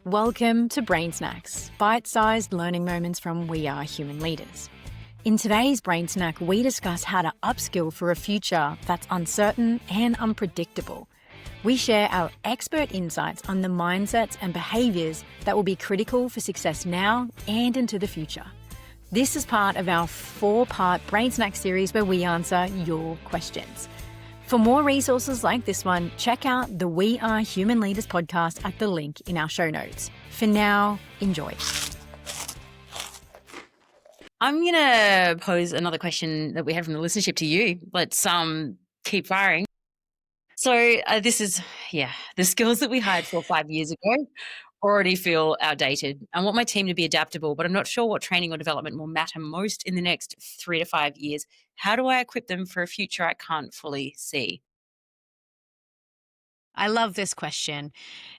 Welcome to Brain Snacks, bite-sized learning moments from We Are Human Leaders. In today's Brain Snack, we discuss how to upskill for a future that's uncertain and unpredictable. We share our expert insights on the mindsets and behaviours that will be critical for success now and into the future. This is part of our 4-part Brain Snack series where we answer your questions. For more resources like this one, check out the We Are Human Leaders podcast at the link in our show notes. For now, enjoy. I'm going to pose another question that we had from the listenership to you. Let's keep firing. So this is, the skills that we hired 4 or 5 years ago already feel outdated. I want my team to be adaptable, but I'm not sure what training or development will matter most in the next 3 to 5 years. How do I equip them for a future I can't fully see? I love this question.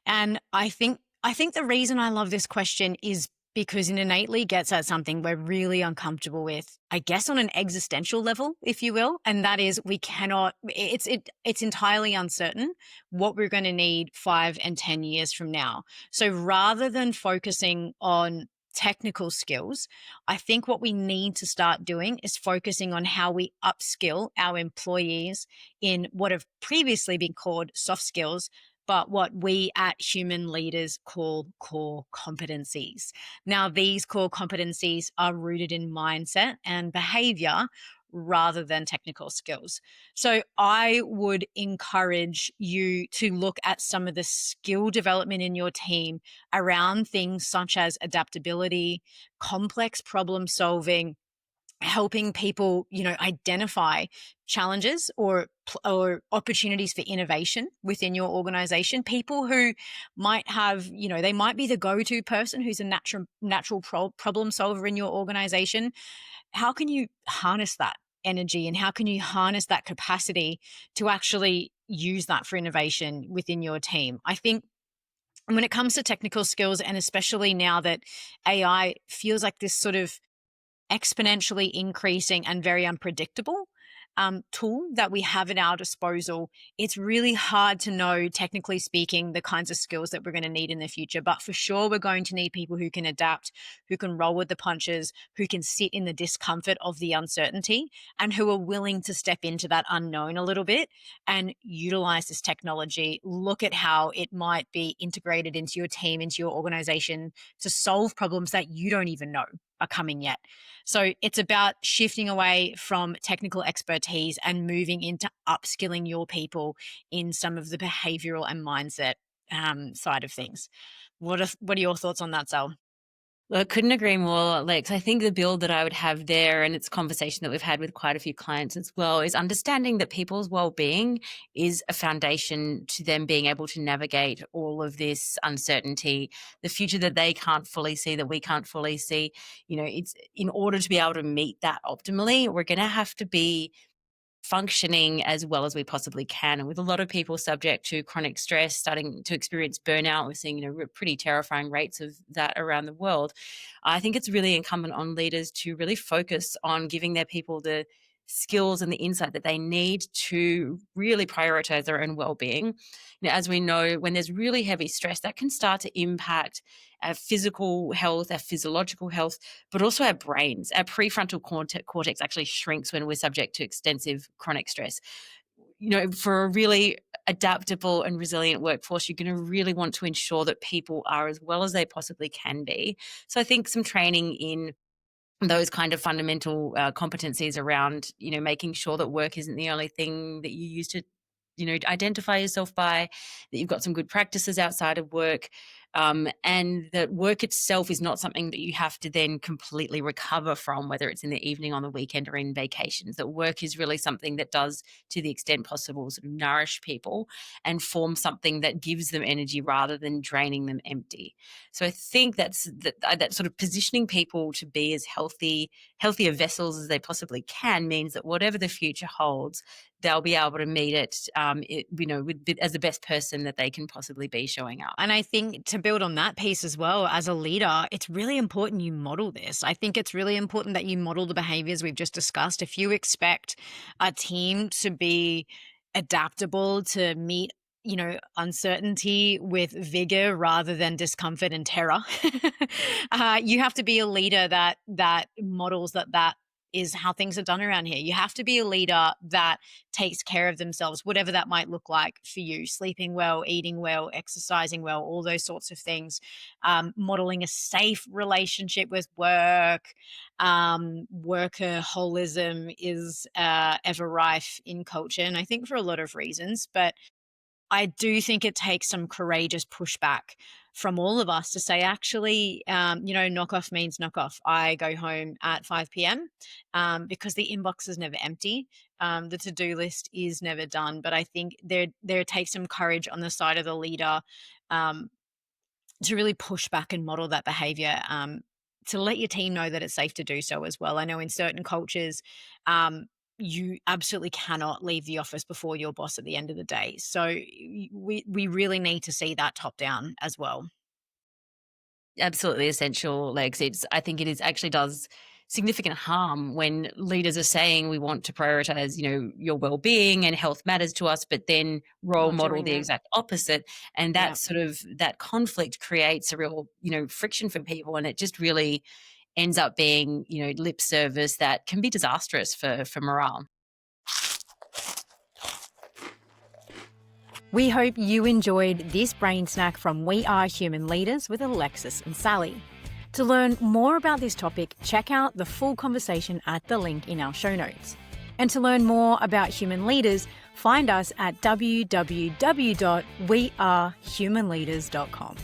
And I think the reason I love this question is because it innately gets at something we're really uncomfortable with, I guess on an existential level, if you will. And that is it's entirely uncertain what we're going to need 5 and 10 years from now. So rather than focusing on technical skills, I think what we need to start doing is focusing on how we upskill our employees in what have previously been called soft skills, but what we at Human Leaders call core competencies. Now, these core competencies are rooted in mindset and behavior rather than technical skills. So I would encourage you to look at some of the skill development in your team around things such as adaptability, complex problem solving, helping people, identify challenges or opportunities for innovation within your organization. People who might have, they might be the go-to person who's a natural problem solver in your organization. How can you harness that energy and how can you harness that capacity to actually use that for innovation within your team? I think when it comes to technical skills, and especially now that AI feels like this sort of exponentially increasing and very unpredictable tool that we have at our disposal, it's really hard to know, technically speaking, the kinds of skills that we're going to need in the future. But for sure, we're going to need people who can adapt, who can roll with the punches, who can sit in the discomfort of the uncertainty, and who are willing to step into that unknown a little bit and utilize this technology. Look at how it might be integrated into your team, into your organization to solve problems that you don't even know are coming yet. So it's about shifting away from technical expertise and moving into upskilling your people in some of the behavioral and mindset side of things. What are your thoughts on that, Sal? Well, I couldn't agree more, Lex. I think the build that I would have there, and it's a conversation that we've had with quite a few clients as well, is understanding that people's well-being is a foundation to them being able to navigate all of this uncertainty, the future that they can't fully see, that we can't fully see. It's in order to be able to meet that optimally, we're going to have to be functioning as well as we possibly can. And with a lot of people subject to chronic stress, starting to experience burnout, we're seeing, pretty terrifying rates of that around the world. I think it's really incumbent on leaders to really focus on giving their people the skills and the insight that they need to really prioritize their own well-being. As we know, when there's really heavy stress, that can start to impact our physical health, our physiological health, but also our brains. Our prefrontal cortex actually shrinks when we're subject to extensive chronic stress. For a really adaptable and resilient workforce, you're going to really want to ensure that people are as well as they possibly can be. So I think some training in those kind of fundamental competencies around, making sure that work isn't the only thing that you use to, identify yourself by, that you've got some good practices outside of work, and that work itself is not something that you have to then completely recover from, whether it's in the evening, on the weekend, or in vacations. That work is really something that does, to the extent possible, sort of nourish people and form something that gives them energy rather than draining them empty. So I think that sort of positioning people to be as healthier vessels as they possibly can means that whatever the future holds, they'll be able to meet it, as the best person that they can possibly be showing up. And I think to build on that piece as well, as a leader, it's really important you model this. I think it's really important that you model the behaviors we've just discussed. If you expect a team to be adaptable, to meet uncertainty with vigor rather than discomfort and terror. You have to be a leader that models that is how things are done around here. You have to be a leader that takes care of themselves, whatever that might look like for you, sleeping well, eating well, exercising well, all those sorts of things. Modeling a safe relationship with work. Workaholism is ever rife in culture, and I think for a lot of reasons, but I do think it takes some courageous pushback from all of us to say, actually, knock off means knock off. I go home at 5 p.m. Because the inbox is never empty. The to-do list is never done. But I think there takes some courage on the side of the leader, um, to really push back and model that behavior, to let your team know that it's safe to do so as well. I know in certain cultures, you absolutely cannot leave the office before your boss at the end of the day. So we really need to see that top down as well. Absolutely essential, Legs. I think it is actually does significant harm when leaders are saying we want to prioritize, your well-being and health matters to us, but then role Not model doing the it. exact opposite. And Yeah. that conflict creates a real, friction for people. And it just really ends up being, lip service that can be disastrous for morale. We hope you enjoyed this brain snack from We Are Human Leaders with Alexis and Sally. To learn more about this topic, check out the full conversation at the link in our show notes. And to learn more about human leaders, find us at www.wearehumanleaders.com.